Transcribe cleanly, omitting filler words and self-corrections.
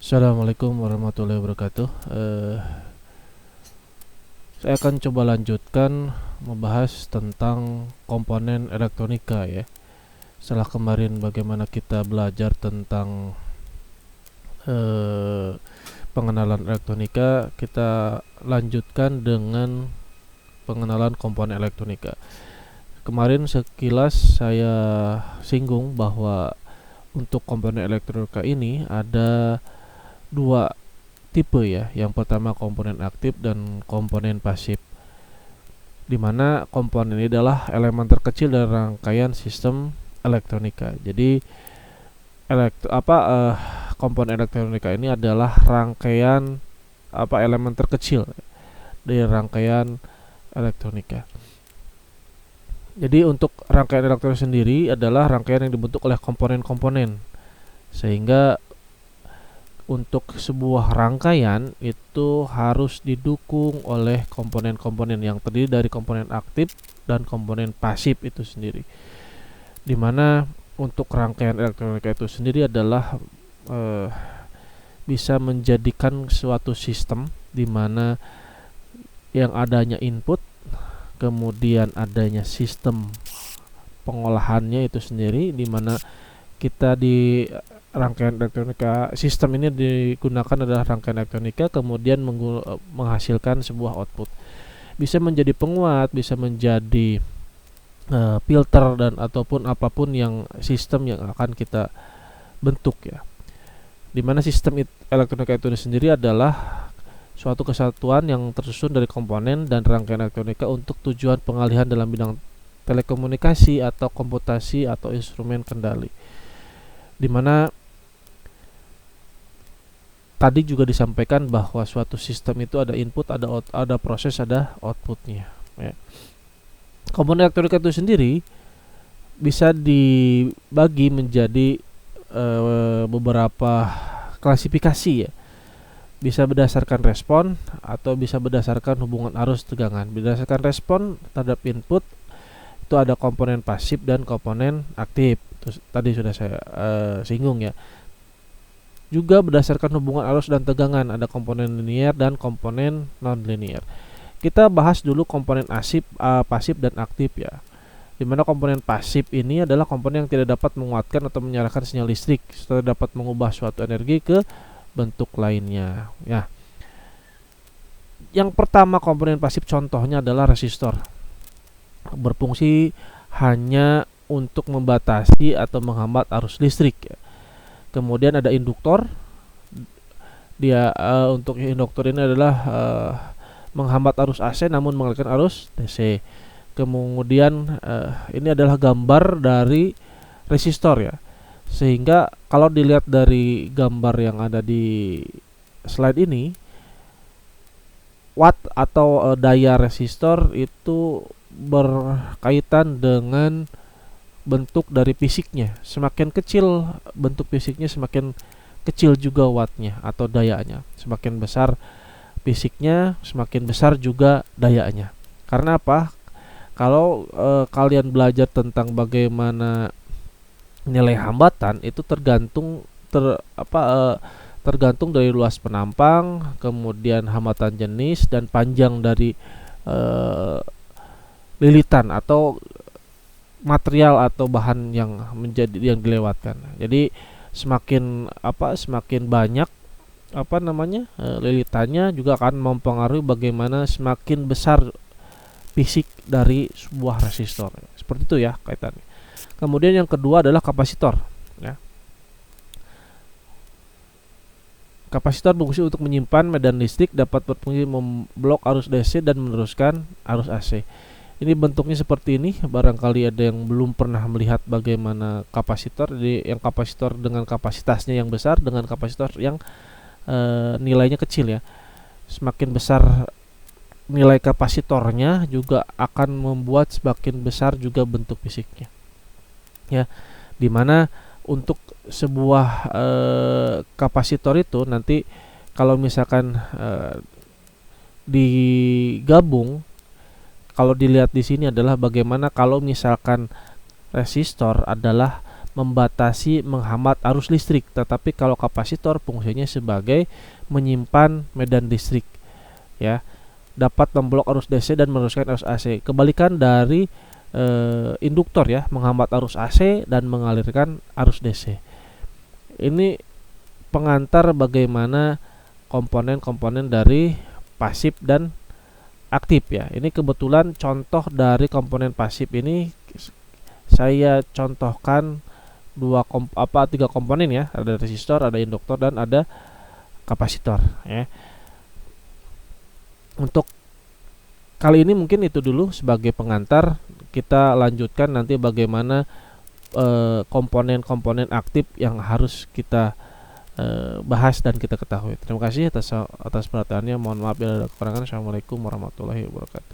Assalamualaikum warahmatullahi wabarakatuh. Saya akan coba lanjutkan membahas tentang komponen elektronika ya. Setelah kemarin bagaimana kita belajar tentang eh, pengenalan elektronika, kita lanjutkan dengan pengenalan komponen elektronika. Kemarin sekilas saya singgung bahwa untuk komponen elektronika ini ada dua tipe ya. Yang pertama komponen aktif dan komponen pasif. Di mana komponen ini adalah elemen terkecil dari rangkaian sistem elektronika. Jadi komponen elektronika ini adalah rangkaian elemen terkecil dari rangkaian elektronika. Jadi untuk rangkaian elektronika sendiri adalah rangkaian yang dibentuk oleh komponen-komponen. Sehingga untuk sebuah rangkaian itu harus didukung oleh komponen-komponen yang terdiri dari komponen aktif dan komponen pasif itu sendiri. Dimana untuk rangkaian elektronika itu sendiri adalah bisa menjadikan suatu sistem di mana yang adanya input, kemudian adanya sistem pengolahannya itu sendiri, di mana kita di rangkaian elektronika sistem ini digunakan adalah rangkaian elektronika, kemudian menghasilkan sebuah output. Bisa menjadi penguat, bisa menjadi filter dan ataupun apapun yang sistem yang akan kita bentuk ya. Dimana sistem elektronika itu sendiri adalah suatu kesatuan yang tersusun dari komponen dan rangkaian elektronika untuk tujuan pengalihan dalam bidang telekomunikasi atau komputasi atau instrumen kendali. Dimana tadi juga disampaikan bahwa suatu sistem itu ada input, ada proses, ada outputnya ya. Komponen elektronika itu sendiri bisa dibagi menjadi beberapa klasifikasi ya. Bisa berdasarkan respon atau bisa berdasarkan hubungan arus tegangan. Berdasarkan respon terhadap input itu ada komponen pasif dan komponen aktif. Terus, tadi sudah saya singgung ya. Juga berdasarkan hubungan arus dan tegangan ada komponen linear dan komponen non-linear. Kita bahas dulu komponen pasif dan aktif ya. Dimana komponen pasif ini adalah komponen yang tidak dapat menguatkan atau menyalakan sinyal listrik serta dapat mengubah suatu energi ke bentuk lainnya ya. Yang pertama komponen pasif contohnya adalah resistor. Berfungsi hanya untuk membatasi atau menghambat arus listrik ya. Kemudian ada induktor. Dia untuk induktor ini adalah menghambat arus AC namun mengalirkan arus DC. Kemudian ini adalah gambar dari resistor ya. Sehingga kalau dilihat dari gambar yang ada di slide ini, watt atau daya resistor itu berkaitan dengan bentuk dari fisiknya. Semakin kecil bentuk fisiknya, semakin kecil juga wattnya atau dayanya. Semakin besar fisiknya, semakin besar juga dayanya. Karena apa? Kalau kalian belajar tentang bagaimana nilai hambatan itu tergantung tergantung dari luas penampang, kemudian hambatan jenis dan panjang dari lilitan atau material atau bahan yang dilewatkan. Jadi semakin banyak lilitannya juga akan mempengaruhi bagaimana semakin besar fisik dari sebuah resistor. Seperti itu ya kaitannya. Kemudian yang kedua adalah kapasitor ya. Kapasitor berfungsi untuk menyimpan medan listrik, dapat berfungsi memblok arus DC dan meneruskan arus AC. Ini bentuknya seperti ini. Barangkali ada yang belum pernah melihat bagaimana kapasitor. Jadi yang kapasitor dengan kapasitasnya yang besar dengan kapasitor yang nilainya kecil ya. Semakin besar nilai kapasitornya juga akan membuat semakin besar juga bentuk fisiknya. Ya, dimana untuk sebuah kapasitor itu nanti kalau misalkan digabung, kalau dilihat di sini adalah bagaimana kalau misalkan resistor adalah membatasi, menghambat arus listrik. Tetapi kalau kapasitor fungsinya sebagai menyimpan medan listrik, ya, dapat memblok arus DC dan meneruskan arus AC. Kebalikan dari induktor, ya, menghambat arus AC dan mengalirkan arus DC. Ini pengantar bagaimana komponen-komponen dari pasif dan aktif, ya. Ini kebetulan contoh dari komponen pasif ini saya contohkan tiga komponen, ya. Ada resistor, ada induktor, dan ada kapasitor, ya. Untuk kali ini mungkin itu dulu sebagai pengantar. Kita lanjutkan nanti bagaimana komponen-komponen aktif yang harus kita bahas dan kita ketahui. Terima kasih atas perhatiannya. Mohon maaf bila ada kekurangan. Assalamualaikum warahmatullahi wabarakatuh.